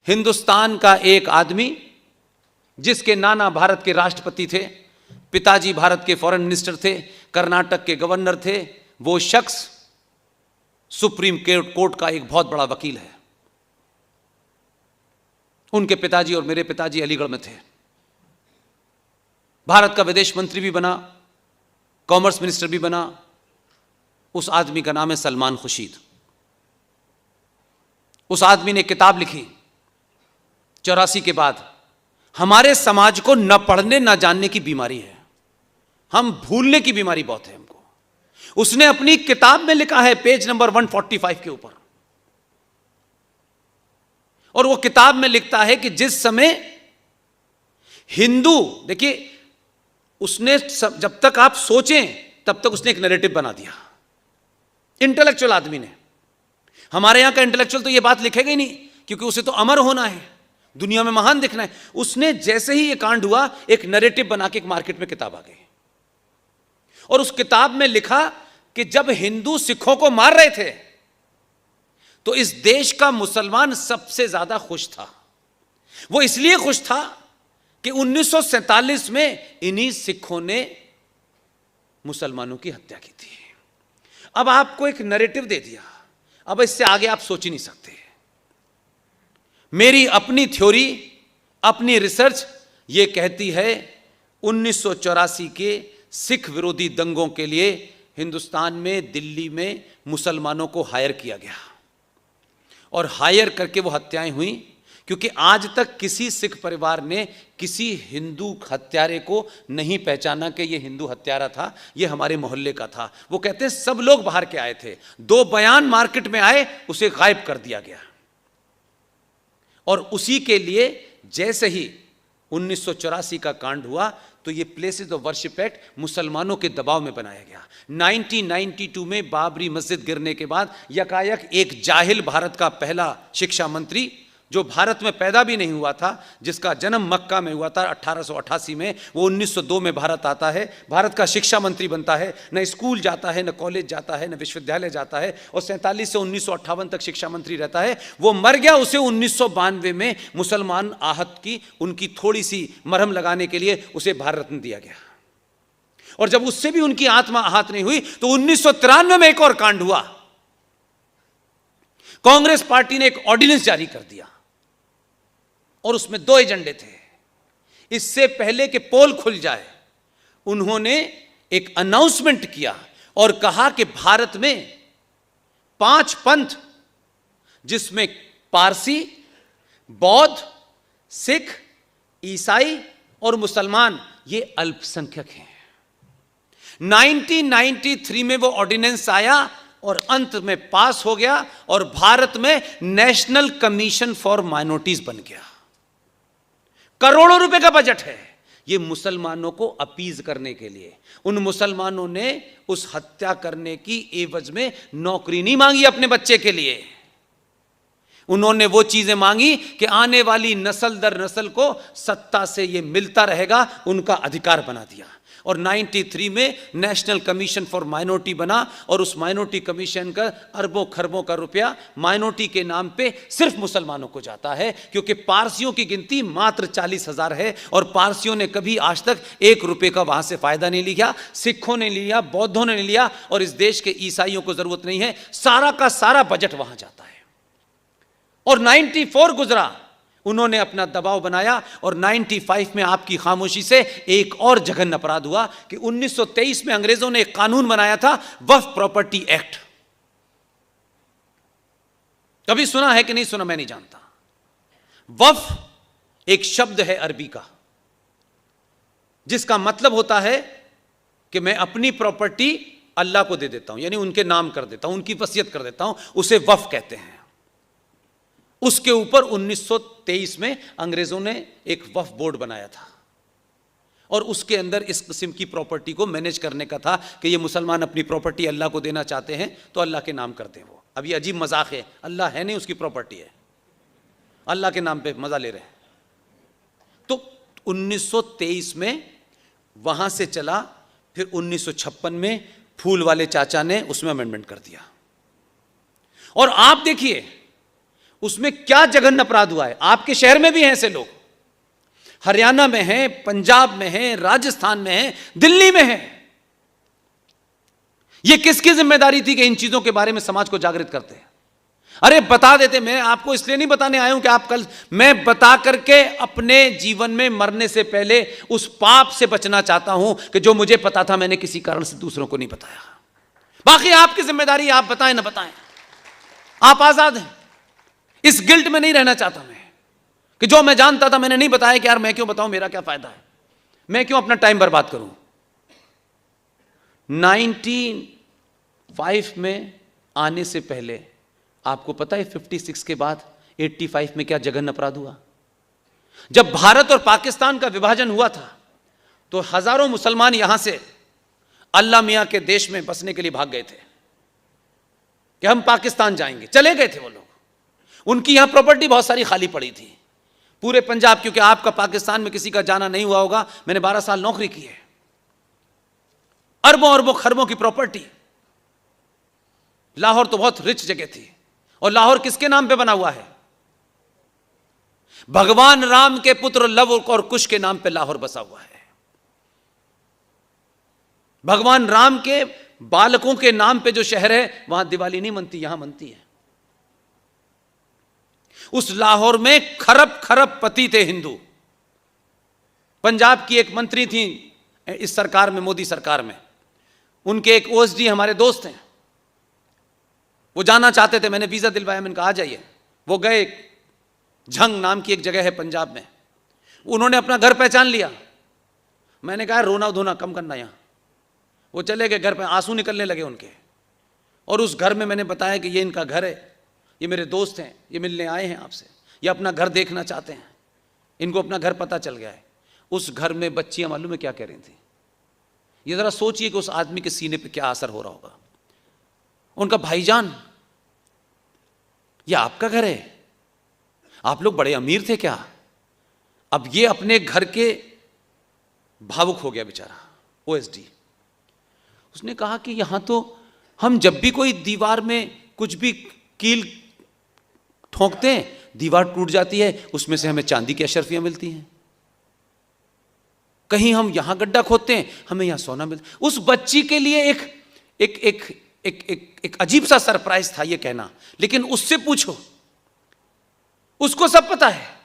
हिंदुस्तान का एक आदमी जिसके नाना भारत के राष्ट्रपति थे, पिताजी भारत के फॉरेन मिनिस्टर थे, कर्नाटक के गवर्नर थे, वो शख्स सुप्रीम कोर्ट का एक बहुत बड़ा वकील है। उनके पिताजी और मेरे पिताजी अलीगढ़ में थे। भारत का विदेश मंत्री भी बना, कॉमर्स मिनिस्टर भी बना। उस आदमी का नाम है सलमान खुर्शीद। उस आदमी ने किताब लिखी 84 के बाद। हमारे समाज को न पढ़ने न जानने की बीमारी है, हम भूलने की बीमारी बहुत है हमको। उसने अपनी किताब में लिखा है पेज नंबर 145 के ऊपर, और वो किताब में लिखता है कि जिस समय हिंदू, देखिए उसने जब तक आप सोचें तब तक उसने एक नैरेटिव बना दिया। इंटेलेक्चुअल आदमी ने, हमारे यहां का इंटेलेक्चुअल तो ये बात लिखेगा ही नहीं, क्योंकि उसे तो अमर होना है, दुनिया में महान दिखना है। उसने जैसे ही ये कांड हुआ एक नैरेटिव बना के एक मार्केट में किताब आ गई, और उस किताब में लिखा कि जब हिंदू सिखों को मार रहे थे तो इस देश का मुसलमान सबसे ज्यादा खुश था। वो इसलिए खुश था कि 1947 में इन्हीं सिखों ने मुसलमानों की हत्या की थी। अब आपको एक नैरेटिव दे दिया, अब इससे आगे आप सोच ही नहीं सकते। मेरी अपनी थ्योरी, अपनी रिसर्च ये कहती है 1984 के सिख विरोधी दंगों के लिए हिंदुस्तान में, दिल्ली में मुसलमानों को हायर किया गया, और हायर करके वो हत्याएं हुई। क्योंकि आज तक किसी सिख परिवार ने किसी हिंदू हत्यारे को नहीं पहचाना कि ये हिंदू हत्यारा था, ये हमारे मोहल्ले का था। वो कहते हैं सब लोग बाहर के आए थे, 2 बयान मार्केट में आए, उसे गायब कर दिया गया। और उसी के लिए जैसे ही 1984 का कांड हुआ तो ये प्लेसेस ऑफ वर्शिप एक्ट मुसलमानों के दबाव में बनाया गया। 1992 में बाबरी मस्जिद गिरने के बाद यकायक एक जाहिल भारत का पहला शिक्षा मंत्री, जो भारत में पैदा भी नहीं हुआ था, जिसका जन्म मक्का में हुआ था 1888 में, वो 1902 में भारत आता है, भारत का शिक्षा मंत्री बनता है। न स्कूल जाता है, न कॉलेज जाता है, न विश्वविद्यालय जाता है, और 47 से 1958 तक शिक्षा मंत्री रहता है। वो मर गया, उसे 1992 में मुसलमान आहत की, उनकी थोड़ी सी मरहम लगाने के लिए उसे भारत रत्न दिया गया। और जब उससे भी उनकी आत्मा आहत नहीं हुई तो 1993 में एक और कांड हुआ। कांग्रेस पार्टी ने एक ऑर्डिनेंस जारी कर दिया, और उसमें 2 एजेंडे थे। इससे पहले कि पोल खुल जाए, उन्होंने एक अनाउंसमेंट किया और कहा कि भारत में 5 पंथ, जिसमें पारसी, बौद्ध, सिख, ईसाई और मुसलमान, ये अल्पसंख्यक हैं। 1993 में वो ऑर्डिनेंस आया और अंत में पास हो गया, और भारत में नेशनल कमीशन फॉर माइनॉरिटीज बन गया। करोड़ों रुपए का बजट है ये मुसलमानों को अपीज करने के लिए। उन मुसलमानों ने उस हत्या करने की एवज में नौकरी नहीं मांगी अपने बच्चे के लिए, उन्होंने वो चीजें मांगी कि आने वाली नस्ल दर नस्ल को सत्ता से ये मिलता रहेगा, उनका अधिकार बना दिया। और 93 में नेशनल कमीशन फॉर माइनॉरिटी बना, और उस माइनॉरिटी कमीशन का अरबों खरबों का रुपया माइनॉरिटी के नाम पे सिर्फ मुसलमानों को जाता है, क्योंकि पारसियों की गिनती मात्र 40,000 है, और पारसियों ने कभी आज तक 1 रुपए का वहां से फायदा नहीं लिया। सिखों ने लिया, बौद्धों ने लिया, और इस देश के ईसाइयों को जरूरत नहीं है। सारा का सारा बजट वहां जाता है। और 94 गुजरा, उन्होंने अपना दबाव बनाया, और 95 में आपकी खामोशी से एक और जघन्य अपराध हुआ कि 1923 में अंग्रेजों ने एक कानून बनाया था, वक्फ प्रॉपर्टी एक्ट। कभी सुना है कि नहीं सुना मैं नहीं जानता। वक्फ एक शब्द है अरबी का, जिसका मतलब होता है कि मैं अपनी प्रॉपर्टी अल्लाह को दे देता हूं, यानी उनके नाम कर देता हूं, उनकी वसीयत कर देता हूं, उसे वक्फ कहते हैं। उसके ऊपर 1923 में अंग्रेजों ने एक वक्फ बोर्ड बनाया था, और उसके अंदर इस किस्म की प्रॉपर्टी को मैनेज करने का था कि ये मुसलमान अपनी प्रॉपर्टी अल्लाह को देना चाहते हैं तो अल्लाह के नाम कर दें। वो अब ये अजीब मजाक है, अल्लाह है नहीं, उसकी प्रॉपर्टी है, अल्लाह के नाम पे मजा ले रहे हैं। तो 1923 में वहां से चला, फिर 1956 में फूल वाले चाचा ने उसमें अमेंडमेंट कर दिया। और आप देखिए उसमें क्या जघन्य अपराध हुआ है। आपके शहर में भी हैं ऐसे लोग, हरियाणा में हैं, पंजाब में हैं, राजस्थान में हैं, दिल्ली में हैं। यह किसकी जिम्मेदारी थी कि इन चीजों के बारे में समाज को जागृत करते हैं? अरे बता देते। मैं आपको इसलिए नहीं बताने आया हूं कि आप कल, मैं बता करके अपने जीवन में मरने से पहले उस पाप से बचना चाहता हूं कि जो मुझे पता था मैंने किसी कारण से दूसरों को नहीं बताया। बाकी आपकी जिम्मेदारी, आप बताएं ना बताएं, आप आजाद हैं। इस गिल्ट में नहीं रहना चाहता मैं कि जो मैं जानता था मैंने नहीं बताया कि यार मैं क्यों बताऊं, मेरा क्या फायदा है, मैं क्यों अपना टाइम बर्बाद करूं। 1905 में आने से पहले आपको पता है 56 के बाद 85 में क्या जघन्य अपराध हुआ। जब भारत और पाकिस्तान का विभाजन हुआ था तो हजारों मुसलमान यहां से अल्लाह मियां के देश में बसने के लिए भाग गए थे कि हम पाकिस्तान जाएंगे। चले गए थे वो लोग, उनकी यहां प्रॉपर्टी बहुत सारी खाली पड़ी थी पूरे पंजाब, क्योंकि आपका पाकिस्तान में किसी का जाना नहीं हुआ होगा, मैंने 12 साल नौकरी की है। अरबों अरबों खरबों की प्रॉपर्टी। लाहौर तो बहुत रिच जगह थी, और लाहौर किसके नाम पे बना हुआ है? भगवान राम के पुत्र लव और कुश के नाम पे लाहौर बसा हुआ है। भगवान राम के बालकों के नाम पे जो शहर है, वहां दिवाली नहीं मनती, यहां मनती है। उस लाहौर में खरब खरब पति थे हिंदू। पंजाब की एक मंत्री थी इस सरकार में, मोदी सरकार में, उनके एक ओएसडी हमारे दोस्त हैं, वो जाना चाहते थे, मैंने वीजा दिलवाया, मैंने कहा आ जाइए। वो गए, झंग नाम की एक जगह है पंजाब में, उन्होंने अपना घर पहचान लिया। मैंने कहा रोना धोना कम करना यहां। वो चले गए घर पे, आंसू निकलने लगे उनके। और उस घर में मैंने बताया कि ये इनका घर है, ये मेरे दोस्त हैं, ये मिलने आए हैं आपसे, ये अपना घर देखना चाहते हैं, इनको अपना घर पता चल गया है। उस घर में बच्चियां मालूम है क्या कह रही थी? ये जरा सोचिए कि उस आदमी के सीने पे क्या असर हो रहा होगा। उनका भाईजान, ये आपका घर है, आप लोग बड़े अमीर थे क्या? अब ये अपने घर के भावुक हो गया बेचारा ओएसडी। उसने कहा कि यहां तो हम जब भी कोई दीवार में कुछ भी कील ठोंकते हैं, दीवार टूट जाती है, उसमें से हमें चांदी की अशर्फियां मिलती हैं। कहीं हम यहां गड्ढा खोदते हैं, हमें यहां सोना मिलता। उस बच्ची के लिए एक एक एक एक एक, एक अजीब सा सरप्राइज था ये कहना, लेकिन उससे पूछो, उसको सब पता है।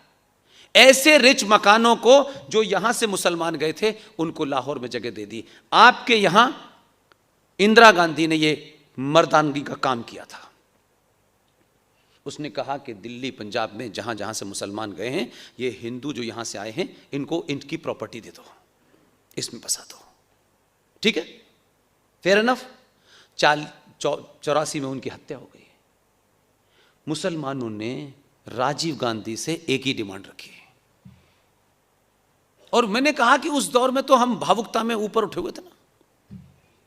ऐसे रिच मकानों को जो यहां से मुसलमान गए थे, उनको लाहौर में जगह दे दी। आपके यहां इंदिरा गांधी ने ये मर्दानगी का काम किया था। उसने कहा कि दिल्ली पंजाब में जहां जहां से मुसलमान गए हैं, ये हिंदू जो यहां से आए हैं, इनको इनकी प्रॉपर्टी दे दो, इसमें बसा दो। ठीक है, फेयर इनफ। 84 में उनकी हत्या हो गई। मुसलमानों ने राजीव गांधी से एक ही डिमांड रखी, और मैंने कहा कि उस दौर में तो हम भावुकता में ऊपर उठे हुए थे ना।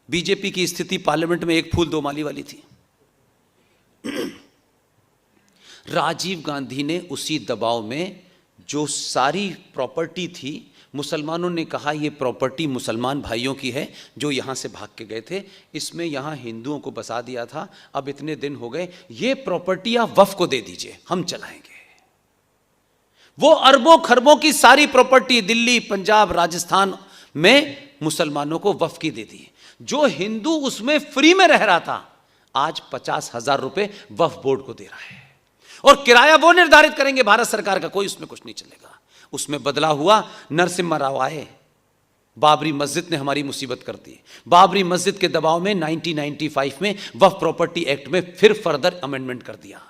बीजेपी की स्थिति पार्लियामेंट में एक फूल दो माली वाली थी। राजीव गांधी ने उसी दबाव में जो सारी प्रॉपर्टी थी, मुसलमानों ने कहा ये प्रॉपर्टी मुसलमान भाइयों की है जो यहां से भाग के गए थे, इसमें यहां हिंदुओं को बसा दिया था, अब इतने दिन हो गए, ये प्रॉपर्टी आप वक्फ को दे दीजिए, हम चलाएंगे। वो अरबों खरबों की सारी प्रॉपर्टी दिल्ली पंजाब राजस्थान में मुसलमानों को वक्फ की दे दी। जो हिंदू उसमें फ्री में रह रहा था, आज 50,000 रुपए वक्फ बोर्ड को दे रहा है, और किराया वो निर्धारित करेंगे भारत सरकार का, कोई उसमें कुछ नहीं चलेगा। उसमें बदला हुआ नरसिम्हा राव आए, बाबरी मस्जिद ने हमारी मुसीबत कर दी। बाबरी मस्जिद के दबाव में 1995 में वक्फ प्रॉपर्टी एक्ट में फिर फर्दर अमेंडमेंट कर दिया।